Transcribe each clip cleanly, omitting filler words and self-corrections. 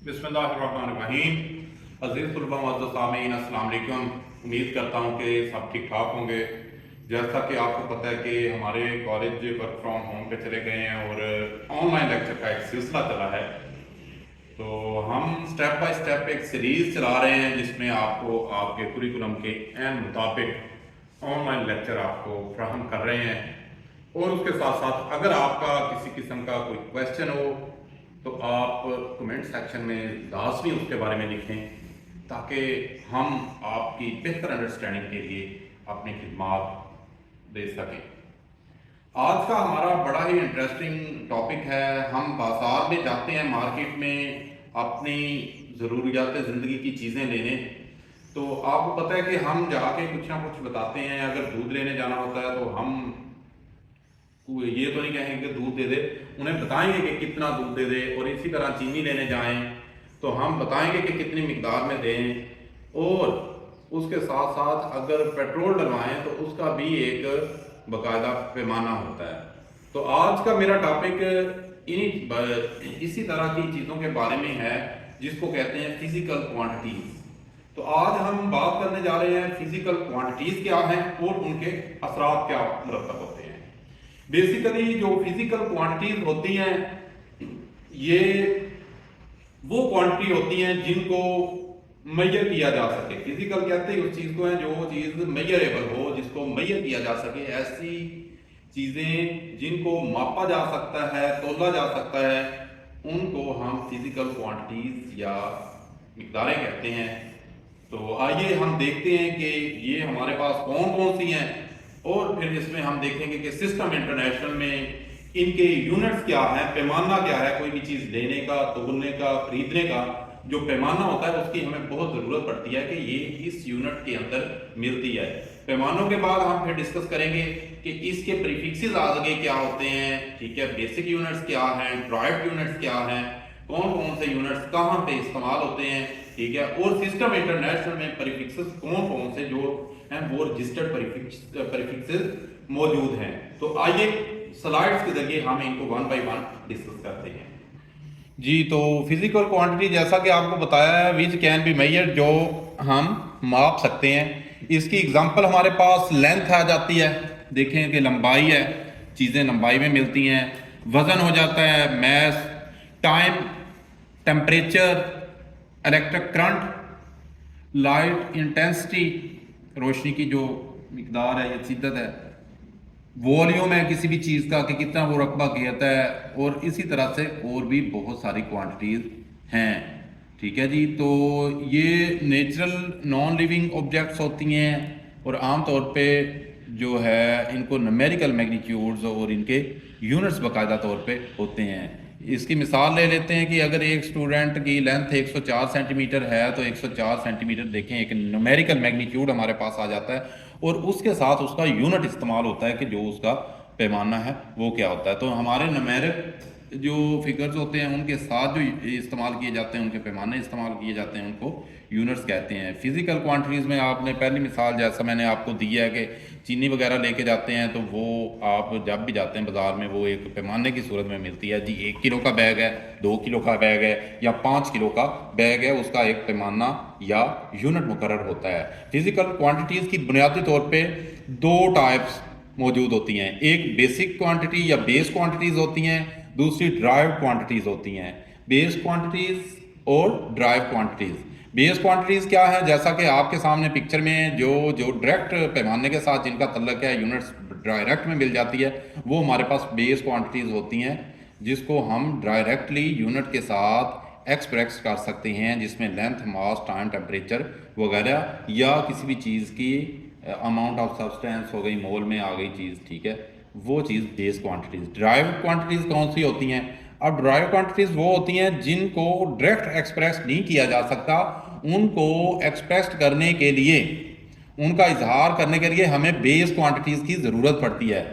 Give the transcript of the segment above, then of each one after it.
बिस्मिल्लाहिर्रहमानिर्रहीम। अज़ीज़ तलबा मुअज़्ज़ज़ सामीन, अस्सलाम वालेकुम। उम्मीद करता हूँ कि सब ठीक ठाक होंगे। जैसा कि आपको पता है कि हमारे कॉलेज वर्क फ्रॉम होम पे चले गए हैं और ऑनलाइन लेक्चर का एक सिलसिला चला है। तो हम स्टेप बाय स्टेप एक सीरीज़ चला रहे हैं जिसमें आपको आपके कुरिकुलम के एन मुताबिक ऑनलाइन लेक्चर आपको फ्राहम कर रहे हैं। और उसके साथ साथ अगर आपका किसी किस्म का कोई क्वेश्चन हो तो आप कमेंट सेक्शन में लाजमी उसके बारे में लिखें ताकि हम आपकी बेहतर अंडरस्टैंडिंग के लिए अपनी खिदमत दे सकें। आज का हमारा बड़ा ही इंटरेस्टिंग टॉपिक है। हम बाजार में जाते हैं, मार्केट में अपनी ज़रूरियात ज़िंदगी की चीज़ें लेने। तो आपको पता है कि हम जाके कुछ ना कुछ बताते हैं। अगर दूध लेने जाना होता है तो हम ये तो नहीं कहेंगे कि दूध दे दे, उन्हें बताएंगे कि कितना दूध दे दे। और इसी तरह चीनी लेने जाएं तो हम बताएंगे कि कितनी मिकदार में दें। और उसके साथ साथ अगर पेट्रोल डलवाएं तो उसका भी एक बाकायदा पैमाना होता है। तो आज का मेरा टॉपिक इसी तरह की चीज़ों के बारे में है जिसको कहते हैं फिजिकल क्वांटिटीज। तो आज हम बात करने जा रहे हैं फिजिकल क्वांटिटीज क्या हैं और उनके असरात क्या मुरतब होते हैं। बेसिकली जो फिजिकल क्वांटिटीज होती हैं ये वो क्वांटिटी होती हैं जिनको मेजर किया जा सके। फिजिकल कहते हैं उस चीज को है जो चीज मेजरेबल हो, जिसको मेजर किया जा सके। ऐसी चीजें जिनको मापा जा सकता है, तोला जा सकता है, उनको हम फिजिकल क्वांटिटीज या मिकदारें कहते हैं। तो आइए हम देखते हैं कि ये हमारे पास कौन कौन सी हैं और फिर इसमें हम देखेंगे कि सिस्टम इंटरनेशनल में इनके यूनिट्स क्या है, पैमाना क्या है। कोई भी चीज़ लेने का, तोलने का, खरीदने का जो पैमाना होता है उसकी हमें बहुत ज़रूरत पड़ती है कि ये इस यूनिट के अंदर मिलती है। पैमानों के बाद हम फिर डिस्कस करेंगे कि इसके प्रीफिक्सेस आगे क्या होते हैं, ठीक है, बेसिक यूनिट्स क्या हैं, ड्राइव्ड यूनिट्स क्या हैं, कौन कौन से यूनिट्स कहाँ पे इस्तेमाल होते हैं, ठीक है। और सिस्टम इंटरनेशनल में प्रीफिक्सेस कौन कौन से जो हैं वो रजिस्टर्ड प्रीफिक्सेस मौजूद हैं। तो आइए स्लाइड्स के जरिए हम इनको वन बाय वन डिस्कस करते हैं। जी, तो फिजिकल क्वांटिटी जैसा कि आपको बताया है विच कैन बी मेजर्ड, जो हम माप सकते हैं। इसकी एग्जांपल हमारे पास लेंथ आ जाती है। देखें कि लंबाई है, चीज़ें लंबाई में मिलती हैं। वजन हो जाता है, mass, time, temperature, electric current, light intensity, रोशनी की जो मिकदार है या शिद्दत है, वॉल्यूम है किसी भी चीज़ का कि कितना वो रकबा घेरता है, और इसी तरह से और भी बहुत सारी क्वांटिटीज़ हैं, ठीक है जी। तो ये नेचुरल नॉन लिविंग ऑब्जेक्ट्स होती हैं और आम तौर पे जो है इनको न्यूमेरिकल मैग्नीट्यूड्स और इनके यूनिट्स बाकायदा तौर पे होते हैं। इसकी मिसाल ले लेते हैं कि अगर एक स्टूडेंट की लेंथ 104 सेंटीमीटर है तो 104 सेंटीमीटर देखें एक न्यूमेरिकल मैग्नीट्यूड हमारे पास आ जाता है और उसके साथ उसका यूनिट इस्तेमाल होता है कि जो उसका पैमाना है वो क्या होता है। तो हमारे न्यूमेरिक जो फिगर्स होते हैं उनके साथ जो इस्तेमाल किए जाते हैं, उनके पैमाने इस्तेमाल किए जाते हैं, उनको यूनिट्स कहते हैं। फिजिकल क्वांटिटीज़ में आपने पहली मिसाल जैसा मैंने आपको दी है कि चीनी वगैरह लेके जाते हैं तो वो आप जब भी जाते हैं बाज़ार में वो एक पैमाने की सूरत में मिलती है जी। 1 किलो का बैग है, 2 किलो का बैग है या 5 किलो का बैग है, उसका एक पैमाना या यूनिट मुकर्रर होता है। फिजिकल क्वांटिटीज़ की बुनियादी तौर पर 2 टाइप्स मौजूद होती हैं। एक बेसिक क्वांटिटी या बेस क्वांटिटीज़ होती हैं, दूसरी ड्राइव क्वांटिटीज़ होती हैं। बेस क्वांटिटीज़ और ड्राइव क्वांटिटीज़। बेस क्वांटिटीज़ क्या है, जैसा कि आपके सामने पिक्चर में जो डायरेक्ट पैमाने के साथ जिनका तल्लक है, यूनिट्स डायरेक्ट में मिल जाती है, वो हमारे पास बेस क्वांटिटीज़ होती हैं जिसको हम डायरेक्टली यूनिट के साथ एक्सप्रेस कर सकते हैं, जिसमें लेंथ, मास, टाइम, टेम्परेचर वगैरह या किसी भी चीज़ की अमाउंट ऑफ सब्सटेंस हो गई, मोल में आ गई चीज़, ठीक है, वो चीज़ बेस क्वांटिटीज़। ड्राइव क्वांटिटीज़ कौन सी होती हैं? अब ड्राइव क्वांटिटीज़ वो होती हैं जिनको डायरेक्ट एक्सप्रेस नहीं किया जा सकता। उनको एक्सप्रेस करने के लिए, उनका इजहार करने के लिए हमें बेस क्वांटिटीज़ की ज़रूरत पड़ती है।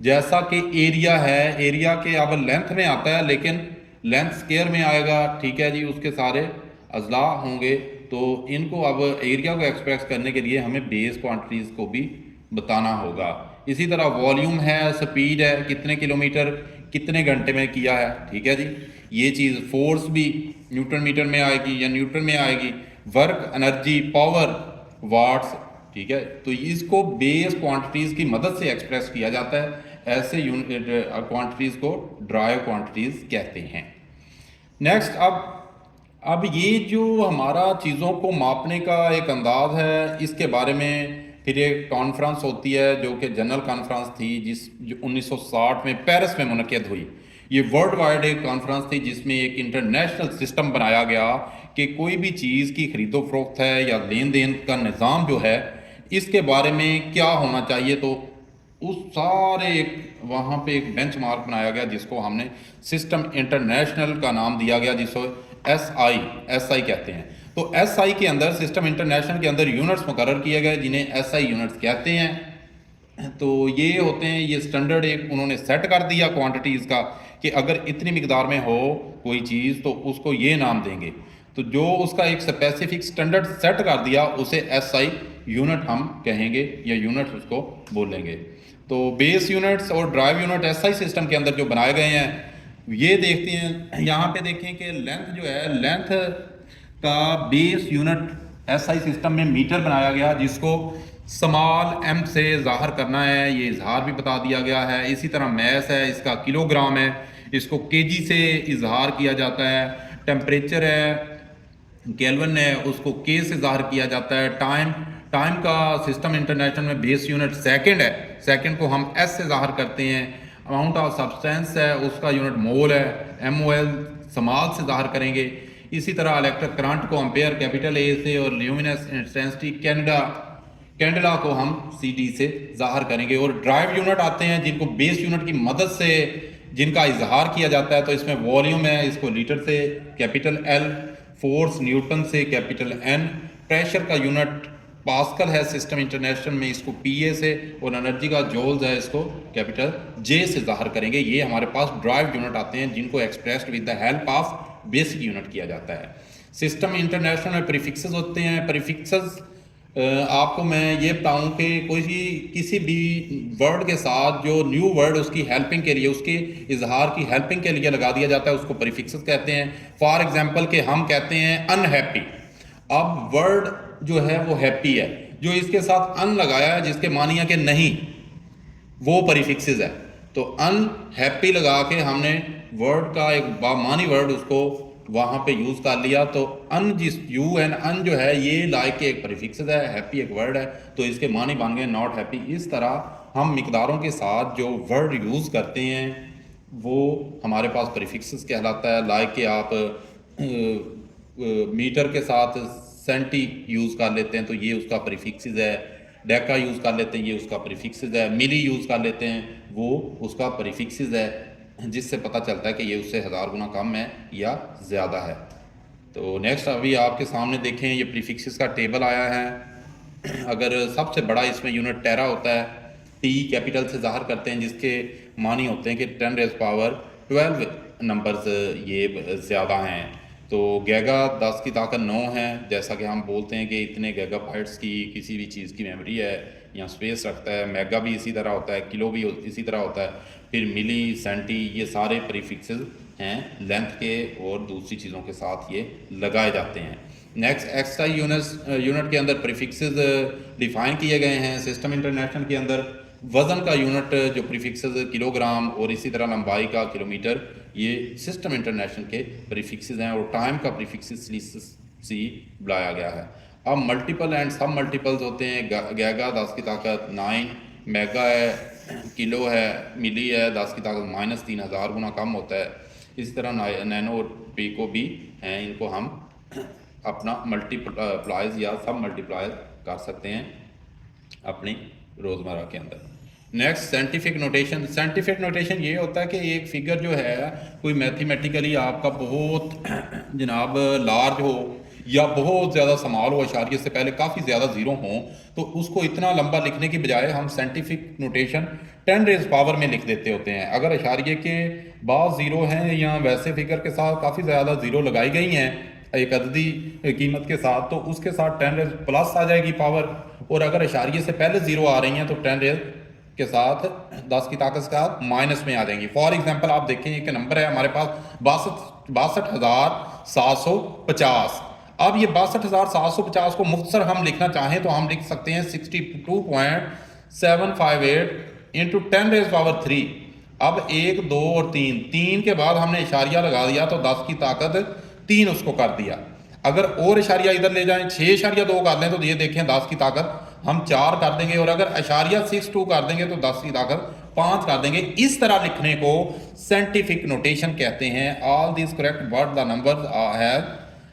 जैसा कि एरिया है, एरिया के अब लेंथ में आता है लेकिन लेंथ स्क्वायर में आएगा, ठीक है जी, उसके सारे अजला होंगे। तो इनको अब एरिया को एक्सप्रेस करने के लिए हमें बेस क्वांटिटीज़ को भी बताना होगा। इसी तरह वॉल्यूम है, स्पीड है, कितने किलोमीटर कितने घंटे में किया है, ठीक है जी। ये चीज़ फोर्स भी न्यूटन मीटर में आएगी या न्यूटन में आएगी, वर्क, एनर्जी, पावर, वाट्स, ठीक है। तो इसको बेस क्वांटिटीज़ की मदद से एक्सप्रेस किया जाता है, ऐसे यूनिट क्वांटिटीज़ को ड्राइव क्वांटिटीज़ कहते हैं। नेक्स्ट, अब ये जो हमारा चीज़ों को मापने का एक अंदाज है, इसके बारे में फिर एक कॉन्फ्रेंस होती है जो कि जनरल कॉन्फ्रेंस थी, जो 1960 में पेरिस में मुनक्किद हुई। ये वर्ल्ड वाइड एक कॉन्फ्रेंस थी जिसमें एक इंटरनेशनल सिस्टम बनाया गया कि कोई भी चीज़ की खरीदो फरोख्त है या लेन देन का निज़ाम जो है, इसके बारे में क्या होना चाहिए। तो उस सारे एक वहाँ पे एक बेंचमार्क बनाया गया जिसको हमने सिस्टम इंटरनेशनल का नाम दिया गया, जिसको एसआई कहते हैं। तो एसआई के अंदर, सिस्टम इंटरनेशनल के अंदर यूनिट्स मुकर्रर किए गए जिन्हें एसआई यूनिट्स कहते हैं। तो ये होते हैं, ये स्टैंडर्ड एक उन्होंने सेट कर दिया क्वांटिटीज़ का कि अगर इतनी मिकदार में हो कोई चीज़ तो उसको ये नाम देंगे। तो जो उसका एक स्पेसिफिक स्टैंडर्ड सेट कर दिया उसे एसआई यूनिट हम कहेंगे या यूनिट उसको बोलेंगे। तो बेस यूनिट्स और ड्राइव यूनिट एसआई सिस्टम के अंदर जो बनाए गए हैं, ये देखते हैं यहाँ पे, देखें कि लेंथ जो है, लेंथ का बेस यूनिट एसआई सिस्टम में मीटर बनाया गया जिसको स्मॉल एम से ज़ाहिर करना है, ये इजहार भी बता दिया गया है। इसी तरह मैस है, इसका किलोग्राम है, इसको केजी से इजहार किया जाता है। टेम्परेचर है, केल्विन है, उसको के से ज़ाहिर किया जाता है। टाइम का सिस्टम इंटरनेशनल में बेस यूनिट सेकंड है, सेकंड को हम एस से ज़ाहिर करते हैं। अमाउंट ऑफ सब्सटेंस है, उसका यूनिट मोल है, MOL स्मॉल से ज़ाहिर करेंगे। इसी तरह इलेक्ट्रिक करंट को एम्पेयर कैपिटल ए से, और ल्यूमिनस इंटेंसिटी कैंडेला को हम CD से ज़ाहिर करेंगे। और ड्राइव यूनिट आते हैं जिनको बेस यूनिट की मदद से जिनका इजहार किया जाता है। तो इसमें वॉल्यूम है, इसको लीटर से कैपिटल L, फोर्स न्यूटन से कैपिटल N, प्रेशर का यूनिट पास्कल है सिस्टम इंटरनेशनल में, इसको PA से, और एनर्जी का जूल्स है, इसको कैपिटल J से ज़ाहिर करेंगे। ये हमारे पास ड्राइव यूनिट आते हैं जिनको expressed with the help of basic unit किया जाता है। सिस्टम इंटरनेशनल में प्रीफिक्सेस होते हैं। प्रीफिक्सेस आपको मैं ये बताऊं कि किसी भी वर्ड के साथ जो न्यू वर्ड उसकी हेल्पिंग के लिए, उसके इजहार की हेल्पिंग के लिए लगा दिया जाता है, उसको प्रीफिक्सेस कहते हैं। फॉर एग्जांपल कि हम कहते हैं अनहैप्पी, अब वर्ड जो है वो हैप्पी है, जो इसके साथ अन लगाया है जिसके मानिया के नहीं, वो प्रीफिक्सेस है। तो अनहैप्पी लगा के हमने वर्ड का एक बामानी वर्ड उसको वहाँ पे यूज़ कर लिया। तो अन, जिस UN अन जो है ये लाइक के एक प्रीफिक्स है, हैप्पी एक वर्ड है, तो इसके मानी बन गए नॉट हैप्पी। इस तरह हम मिकदारों के साथ जो वर्ड यूज़ करते हैं वो हमारे पास प्रीफिक्सेस कहलाता है। लाइक के आप मीटर के साथ सेंटी यूज़ कर लेते हैं तो ये उसका प्रीफिक्सेस है। डेका यूज़ कर लेते हैं, ये उसका प्रीफिक्सेस है। मिली यूज़ कर लेते हैं, वो उसका प्रीफिक्सेस है, जिससे पता चलता है कि ये उससे 1000 गुना कम है या ज़्यादा है। तो नेक्स्ट अभी आपके सामने देखें, ये प्रीफिक्सेस का टेबल आया है। अगर सबसे बड़ा इसमें यूनिट टेरा होता है, T कैपिटल से ज़ाहिर करते हैं, जिसके मानी होते हैं कि 10⁻12 नंबर्स ये ज़्यादा हैं। तो गैगा 10 की ताकत 9 है, जैसा कि हम बोलते हैं कि इतने गैगाबाइट्स की किसी भी चीज़ की मेमोरी है या स्पेस रखता है। मेगा भी इसी तरह होता है, किलो भी इसी तरह होता है। फिर मिली, सेंटी, ये सारे प्रीफिक्सेस हैं लेंथ के, और दूसरी चीज़ों के साथ ये लगाए जाते हैं। नेक्स्ट, एक्सआई यूनिट के अंदर प्रीफिक्सेस डिफाइन किए गए हैं। सिस्टम इंटरनेशनल के अंदर वज़न का यूनिट जो प्रीफिक्सेस किलोग्राम, और इसी तरह लंबाई का किलोमीटर, ये सिस्टम इंटरनेशनल के प्रीफिक्सेस हैं। और टाइम का प्रीफिक्सेस C बुलाया गया है। अब मल्टीपल एंड सब मल्टीपल्स होते हैं। गैगा 10 की ताकत 9, मेगा है, किलो है, मिली है 10 की ताकत -3000 गुना कम होता है। इसी तरह नैनो और पीको भी हैं, इनको हम अपना मल्टीप्लाइज या सब मल्टीप्लाइज कर सकते हैं अपनी रोज़मर्रा के अंदर। Next, scientific notation. Scientific notation ये होता है कि एक फिगर जो है कोई मैथमेटिकली आपका बहुत जनाब लार्ज हो या बहुत ज़्यादा स्मॉल हो, अशारिये से पहले काफ़ी ज़्यादा ज़ीरो हों, तो उसको इतना लंबा लिखने की बजाय हम साइंटिफिक नोटेशन 10⁻⁴ में लिख देते होते हैं। अगर अशारिये के बाद ज़ीरो हैं या वैसे फिगर के साथ काफ़ी ज़्यादा ज़ीरो लगाई गई हैं एक अददी कीमत के साथ, तो उसके साथ 10⁻+ आ जाएगी पावर। और अगर अशारिये से पहले ज़ीरो आ रही हैं तो 10⁻, के साथ 10 की ताकत के साथ माइनस में आ जाएंगी। फॉर एग्जांपल आप देखें एक नंबर है हमारे पास 62,750। अब ये 62,750 को मुख्तसर हम लिखना चाहें तो हम लिख सकते हैं 62.758 इंटू 10⁻³ अब 1 2 और 3 के बाद हमने इशारिया लगा दिया तो 10 की ताकत 3 उसको कर दिया। अगर और इशारिया इधर ले जाएं 6.2 कर दें तो ये देखें 10 की ताकत हम 4 कर देंगे, और अगर इशारिया 62 कर देंगे तो 10 की ताकत 5 कर देंगे। इस तरह लिखने को साइंटिफिक नोटेशन कहते हैं। All this correct but the number have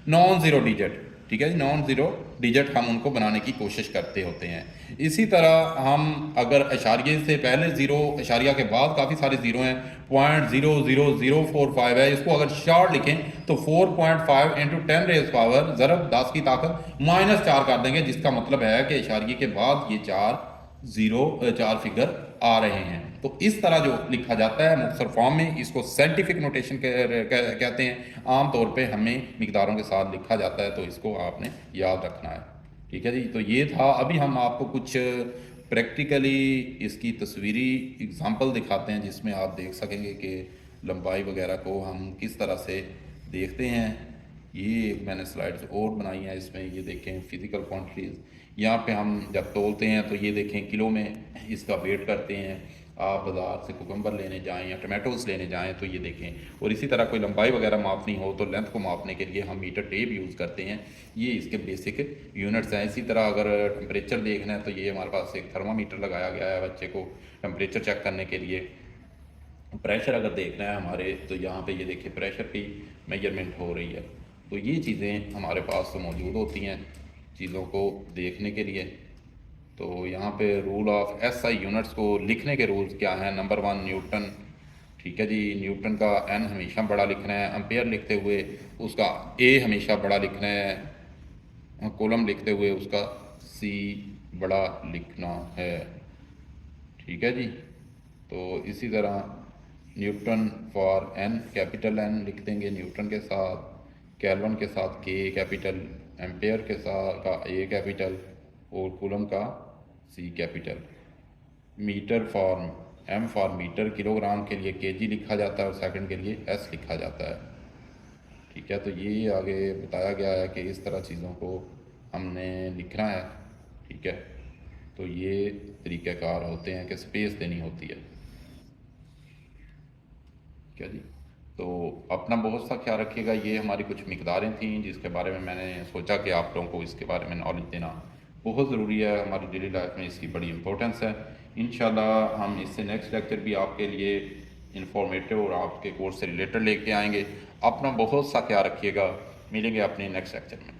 non zero digit. ठीक है जी, नॉन जीरो डिजिट हम उनको बनाने की कोशिश करते होते हैं। इसी तरह हम अगर इशारिये से पहले जीरो, इशारिया के बाद काफ़ी सारे जीरो हैं, 0.00045 है, इसको अगर शॉर्ट लिखें तो 4.5 इंटू 10⁻⁴ ज़रब 10 की ताकत -4 कर देंगे, जिसका मतलब है कि इशारिये के बाद ये 4 फिगर आ रहे हैं। तो इस तरह जो लिखा जाता है मुख्तसर फॉर्म में, इसको साइंटिफिक नोटेशन कहते हैं। आम तौर पे हमें मिकदारों के साथ लिखा जाता है, तो इसको आपने याद रखना है। ठीक है जी, तो ये था। अभी हम आपको कुछ प्रैक्टिकली इसकी तस्वीरी एग्जांपल दिखाते हैं जिसमें आप देख सकेंगे कि लंबाई वगैरह को हम किस तरह से देखते हैं। ये मैंने स्लाइड्स और बनाई हैं, इसमें ये देखें फिज़िकल क्वांटिटीज़। यहाँ पे हम जब तोलते हैं तो ये देखें किलो में इसका वेट करते हैं। आप बाज़ार से कुकम्बर लेने जाएं या टमाटोज़ लेने जाएं तो ये देखें। और इसी तरह कोई लंबाई वगैरह मापनी हो तो लेंथ को मापने के लिए हम मीटर टेप यूज़ करते हैं। ये इसके बेसिक यूनिट्स हैं। इसी तरह अगर टेम्परेचर देखना है तो ये हमारे पास एक थर्मामीटर लगाया गया है बच्चे को टेम्परेचर चेक करने के लिए। प्रेशर अगर देखना है हमारे तो यहाँ पे ये देखिए प्रेशर की मेजरमेंट हो रही है। तो ये चीज़ें हमारे पास तो मौजूद होती हैं चीज़ों को देखने के लिए। तो यहाँ पे रूल ऑफ SI यूनिट्स को लिखने के रूल्स क्या हैं। Number 1 Newton. ठीक है जी, न्यूटन का N हमेशा बड़ा लिखना है। एम्पेयर लिखते हुए उसका A हमेशा बड़ा लिखना है। कूलम लिखते हुए उसका C बड़ा लिखना है। ठीक है जी, तो इसी तरह Newton for N capital N लिख देंगे न्यूटन के साथ, केल्विन के साथ K कैपिटल, एम्पेयर के साथ का A कैपिटल और कूलम का C capital. Metre for M for metre, kilogram के लिए kg लिखा जाता है और सेकंड के लिए S लिखा जाता है। ठीक है, तो ये आगे बताया गया है कि इस तरह चीज़ों को हमने लिखना है। ठीक है, तो ये तरीक़ाकार होते हैं कि स्पेस देनी होती है। क्या जी, तो अपना बहुत सा ख्याल रखिएगा। ये हमारी कुछ मिकदारें थी जिसके बारे में मैंने सोचा कि आप लोगों को इसके बारे में नॉलेज देना बहुत ज़रूरी है। हमारी डेली लाइफ में इसकी बड़ी इंपॉर्टेंस है। इंशाल्लाह हम इससे नेक्स्ट लेक्चर भी आपके लिए इंफॉर्मेटिव और आपके कोर्स से रिलेटेड लेके आएंगे। अपना बहुत सा ख्याल रखिएगा। मिलेंगे अपने नेक्स्ट लेक्चर में।